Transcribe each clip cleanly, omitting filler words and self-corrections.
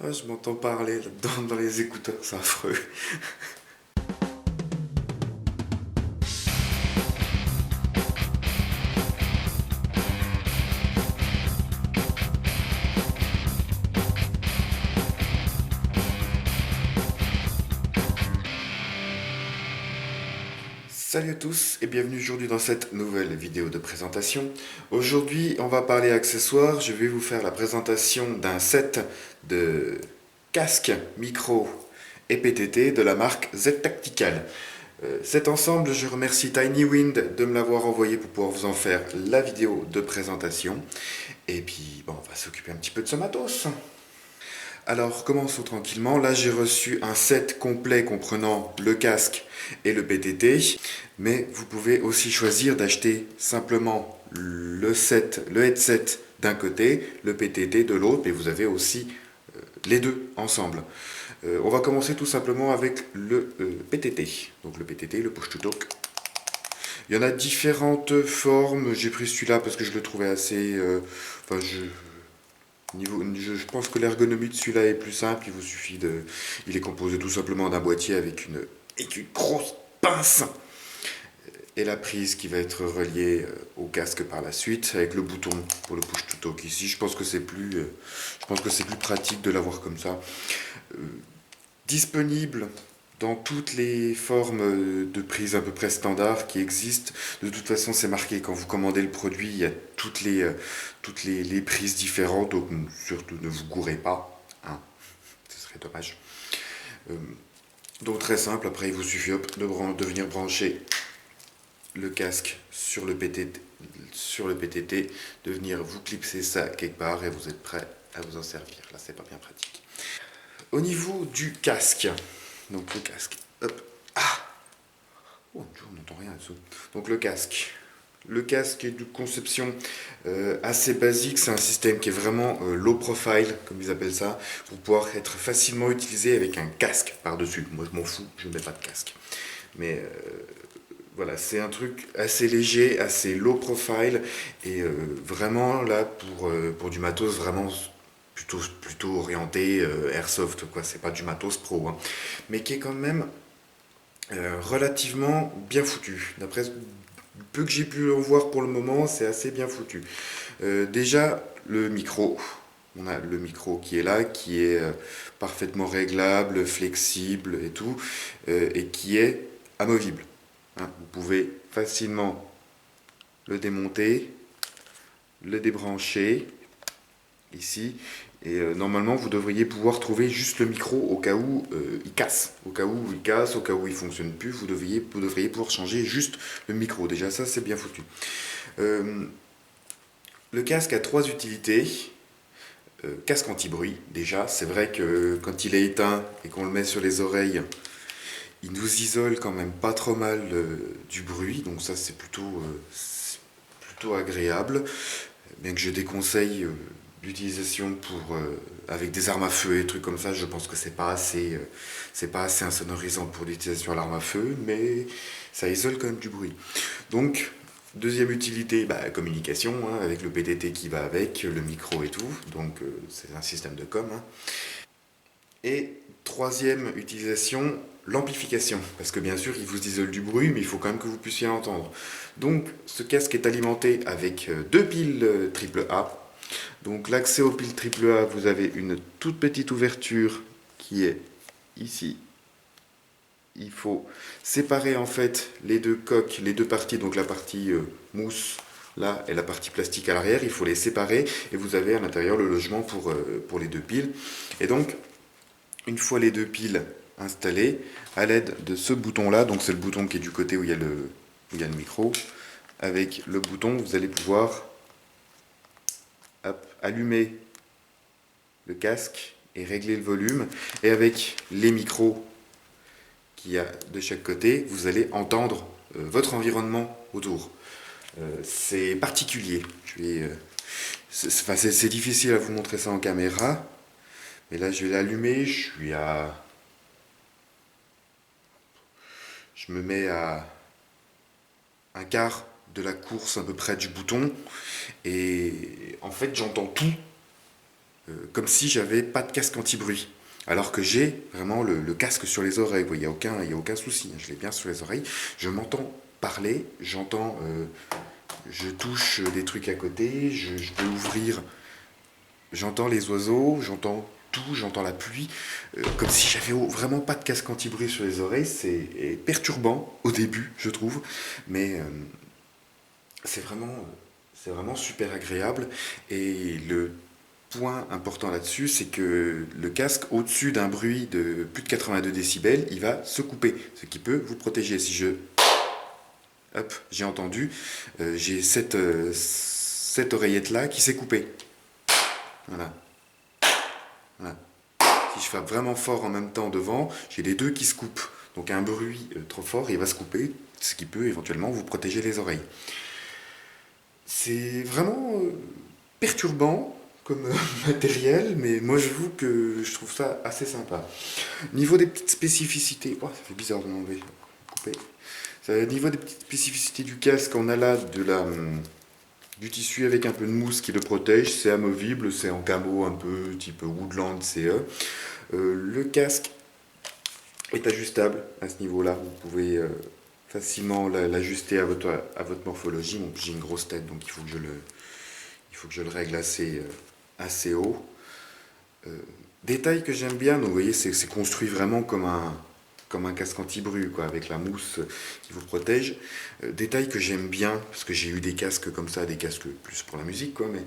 Ah, je m'entends parler là-dedans dans les écouteurs, c'est affreux. Salut à tous et bienvenue aujourd'hui dans cette nouvelle vidéo de présentation. Aujourd'hui, on va parler accessoires. Je vais vous faire la présentation d'un set de casques, micro et PTT de la marque Z Tactical. Cet ensemble, je remercie TinyWind de me l'avoir envoyé pour pouvoir vous en faire la vidéo de présentation. Et puis, bon, on va s'occuper un petit peu de ce matos. Alors, commençons tranquillement. Là, j'ai reçu un set complet comprenant le casque et le PTT. Mais vous pouvez aussi choisir d'acheter simplement le headset d'un côté, le PTT de l'autre, et vous avez aussi les deux ensemble. On va commencer tout simplement avec le PTT. Donc le PTT, le push to talk. Il y en a différentes formes. J'ai pris celui-là parce que je le trouvais assez... je pense que l'ergonomie de celui-là est plus simple. Il vous suffit de... Il est composé tout simplement d'un boîtier avec une grosse pince et la prise qui va être reliée au casque par la suite avec le bouton pour le push to talk ici. Je pense que c'est plus pratique de l'avoir comme ça. Disponible dans toutes les formes de prise à peu près standard qui existent. De toute façon, c'est marqué quand vous commandez le produit, il y a toutes les prises différentes, donc surtout ne vous gourrez pas, hein, ce serait dommage. Donc très simple, après il vous suffit de venir brancher le casque sur le PTT, de venir vous clipser ça quelque part et vous êtes prêt à vous en servir. Là, c'est pas bien pratique. Au niveau du casque, donc le casque, hop, oh, on n'entend rien dessous. Donc le casque. Le casque est de conception assez basique, c'est un système qui est vraiment low profile, comme ils appellent ça, pour pouvoir être facilement utilisé avec un casque par-dessus. Moi je m'en fous, je ne mets pas de casque. Mais voilà, c'est un truc assez léger, assez low profile, et vraiment là pour du matos vraiment plutôt orienté airsoft, quoi. C'est pas du matos pro, hein, mais qui est quand même relativement bien foutu. D'après peu que j'ai pu en voir pour le moment, c'est assez bien foutu. Déjà, le micro. On a le micro qui est là, qui est parfaitement réglable, flexible et tout, et qui est amovible. Hein, vous pouvez facilement le démonter, le débrancher ici, et normalement vous devriez pouvoir trouver juste le micro au cas où il casse. Au cas où il casse, au cas où il ne fonctionne plus, vous devriez pouvoir changer juste le micro. Déjà ça c'est bien foutu. Le casque a trois utilités. Casque anti-bruit, déjà, c'est vrai que quand il est éteint et qu'on le met sur les oreilles, il nous isole quand même pas trop mal du bruit, donc ça c'est plutôt agréable, bien que je déconseille l'utilisation avec des armes à feu et des trucs comme ça. Je pense que c'est pas assez insonorisant pour l'utilisation à l'arme à feu, mais ça isole quand même du bruit. Donc deuxième utilité, communication, hein, avec le PTT qui va avec, le micro et tout, donc c'est un système de com, hein. Et troisième utilisation, l'amplification, parce que bien sûr il vous isole du bruit, mais il faut quand même que vous puissiez l'entendre. Donc ce casque est alimenté avec deux piles AAA. Donc l'accès aux piles AAA, vous avez une toute petite ouverture qui est ici. Il faut séparer en fait les deux coques, les deux parties, donc la partie mousse là et la partie plastique à l'arrière. Il faut les séparer et vous avez à l'intérieur le logement pour les deux piles. Et donc une fois les deux piles installées, à l'aide de ce bouton là, donc c'est le bouton qui est du côté où il y a le micro, avec le bouton vous allez pouvoir allumer le casque et régler le volume, et avec les micros qu'il y a de chaque côté, vous allez entendre votre environnement autour. C'est particulier. C'est difficile à vous montrer ça en caméra, mais là je vais l'allumer, je me mets à un quart de la course à peu près du bouton, et en fait j'entends tout. comme si j'avais pas de casque anti-bruit. Alors que j'ai vraiment le casque sur les oreilles. Il n'y a aucun souci, hein, je l'ai bien sur les oreilles. Je m'entends parler, je touche des trucs à côté, je peux ouvrir, j'entends les oiseaux, j'entends tout, j'entends la pluie, comme si j'avais vraiment pas de casque anti-bruit sur les oreilles. C'est perturbant au début, je trouve, mais c'est vraiment, c'est vraiment super agréable. Et le point important là-dessus, c'est que le casque, au-dessus d'un bruit de plus de 82 décibels, il va se couper, ce qui peut vous protéger. Si je... Hop, j'ai entendu, j'ai cette oreillette-là qui s'est coupée. Voilà, voilà. Si je frappe vraiment fort en même temps devant, j'ai les deux qui se coupent. Donc un bruit trop fort, il va se couper, ce qui peut éventuellement vous protéger les oreilles. C'est vraiment perturbant comme matériel, mais moi j'avoue que je trouve ça assez sympa. Niveau des petites spécificités, oh, ça fait bizarre de m'enlever, couper. Niveau des petites spécificités du casque, on a là du tissu avec un peu de mousse qui le protège, c'est amovible, c'est en camo un peu type Woodland CE. Le casque est ajustable à ce niveau-là, vous pouvez facilement l'ajuster à votre morphologie. Bon, j'ai une grosse tête, donc il faut que je le règle assez haut. Détail que j'aime bien, donc vous voyez, c'est construit vraiment comme un casque anti-bruit, quoi, avec la mousse qui vous protège. Détail que j'aime bien, parce que j'ai eu des casques comme ça, des casques plus pour la musique, quoi, mais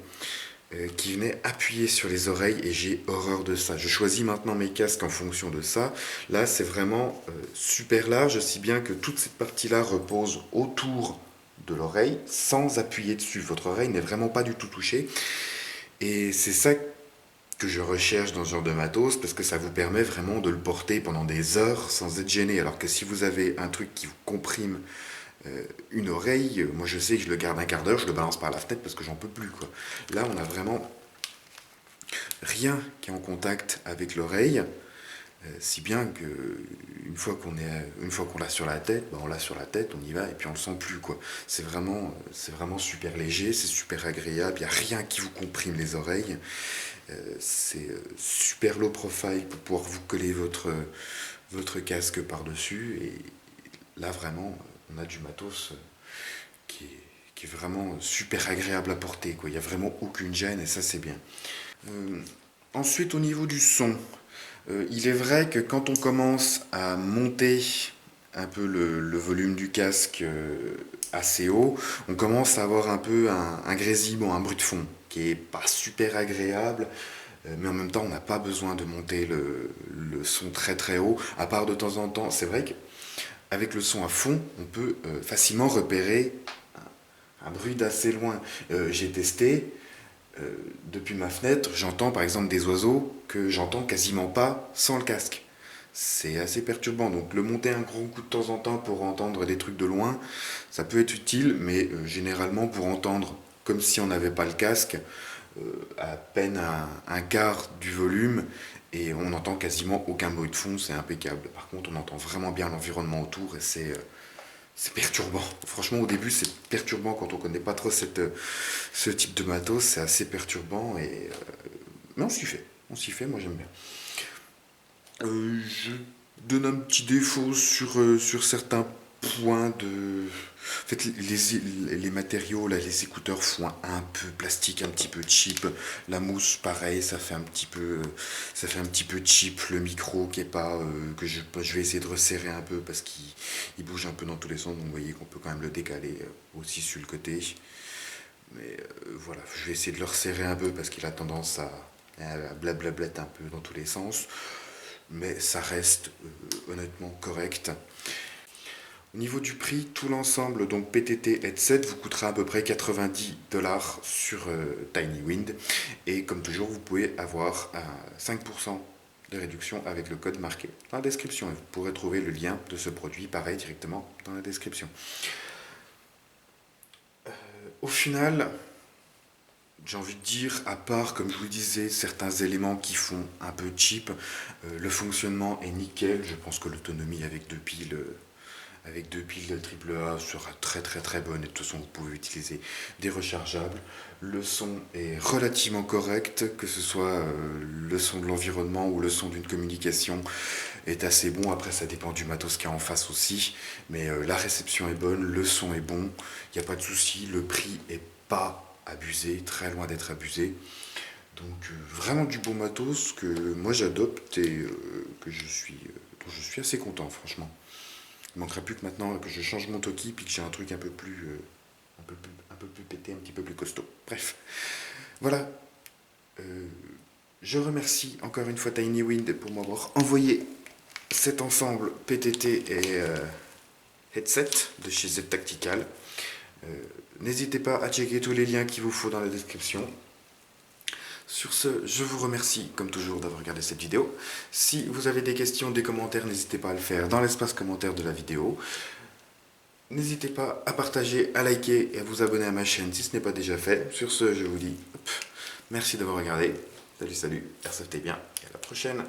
qui venaient appuyer sur les oreilles, et j'ai horreur de ça. Je choisis maintenant mes casques en fonction de ça. Là, c'est vraiment super large, si bien que toute cette partie-là repose autour de l'oreille, sans appuyer dessus. Votre oreille n'est vraiment pas du tout touchée. Et c'est ça que je recherche dans ce genre de matos, parce que ça vous permet vraiment de le porter pendant des heures sans être gêné. Alors que si vous avez un truc qui vous comprime une oreille, moi je sais que je le garde un quart d'heure, je le balance par la fenêtre parce que j'en peux plus, quoi. Là, on a vraiment rien qui est en contact avec l'oreille, si bien que une fois qu'on l'a sur la tête, ben on l'a sur la tête, on y va et puis on le sent plus, quoi. C'est vraiment super léger, c'est super agréable, il n'y a rien qui vous comprime les oreilles. C'est super low profile pour pouvoir vous coller votre casque par-dessus. Et là, vraiment, on a du matos qui est vraiment super agréable à porter, quoi. Il n'y a vraiment aucune gêne et ça, c'est bien. Euh, Ensuite, au niveau du son, il est vrai que quand on commence à monter un peu le volume du casque assez haut, on commence à avoir un peu un grésillement, un bruit de fond qui est pas super agréable, mais en même temps on n'a pas besoin de monter le son très très haut, à part de temps en temps. C'est vrai qu'avec le son à fond, on peut facilement repérer un bruit d'assez loin. J'ai testé, depuis ma fenêtre, j'entends par exemple des oiseaux que j'entends quasiment pas sans le casque. C'est assez perturbant. Donc le monter un gros coup de temps en temps pour entendre des trucs de loin, ça peut être utile, mais généralement pour entendre comme si on n'avait pas le casque, à peine un quart du volume, et on n'entend quasiment aucun bruit de fond, c'est impeccable. Par contre, on entend vraiment bien l'environnement autour et c'est perturbant. Franchement, au début, c'est perturbant quand on connaît pas trop ce type de matos, c'est assez perturbant, mais on s'y fait, moi j'aime bien. Je donne un petit défaut sur certains points de... En fait, les matériaux, là, les écouteurs font un peu plastique, un petit peu cheap. La mousse, pareil, ça fait un petit peu cheap. Le micro qui est pas, je vais essayer de resserrer un peu parce qu'il bouge un peu dans tous les sens. Donc, vous voyez qu'on peut quand même le décaler aussi sur le côté. Mais voilà, je vais essayer de le resserrer un peu parce qu'il a tendance à blablablet un peu dans tous les sens. Mais ça reste honnêtement correct. Au niveau du prix, tout l'ensemble, donc PTT headset, vous coûtera à peu près 90$ sur TinyWind. Et comme toujours, vous pouvez avoir 5% de réduction avec le code marqué dans la description. Et vous pourrez trouver le lien de ce produit, pareil, directement dans la description. Au final, j'ai envie de dire, à part, comme je vous le disais, certains éléments qui font un peu cheap, le fonctionnement est nickel. Je pense que l'autonomie avec deux piles avec 2 piles de AAA sera très très très bonne. Et de toute façon, vous pouvez utiliser des rechargeables. Le son est relativement correct, que ce soit le son de l'environnement ou le son d'une communication est assez bon. Après, ça dépend du matos qu'il y a en face aussi. Mais la réception est bonne, le son est bon, il n'y a pas de souci. Le prix est pas abusé, très loin d'être abusé. Donc vraiment du bon matos que moi j'adopte et dont je suis assez content franchement. Il manquerait plus que maintenant que je change mon Toki puis que j'ai un truc un peu plus pété, un petit peu plus costaud. Bref, voilà. Euh, je remercie encore une fois Tiny Wind pour m'avoir envoyé cet ensemble PTT et headset de chez Z Tactical. Euh, N'hésitez pas à checker tous les liens qu'il vous faut dans la description. Sur ce, je vous remercie comme toujours d'avoir regardé cette vidéo. Si vous avez des questions, des commentaires, n'hésitez pas à le faire dans l'espace commentaire de la vidéo. N'hésitez pas à partager, à liker et à vous abonner à ma chaîne si ce n'est pas déjà fait. Sur ce, je vous dis merci d'avoir regardé. Salut, airsoftez bien et à la prochaine.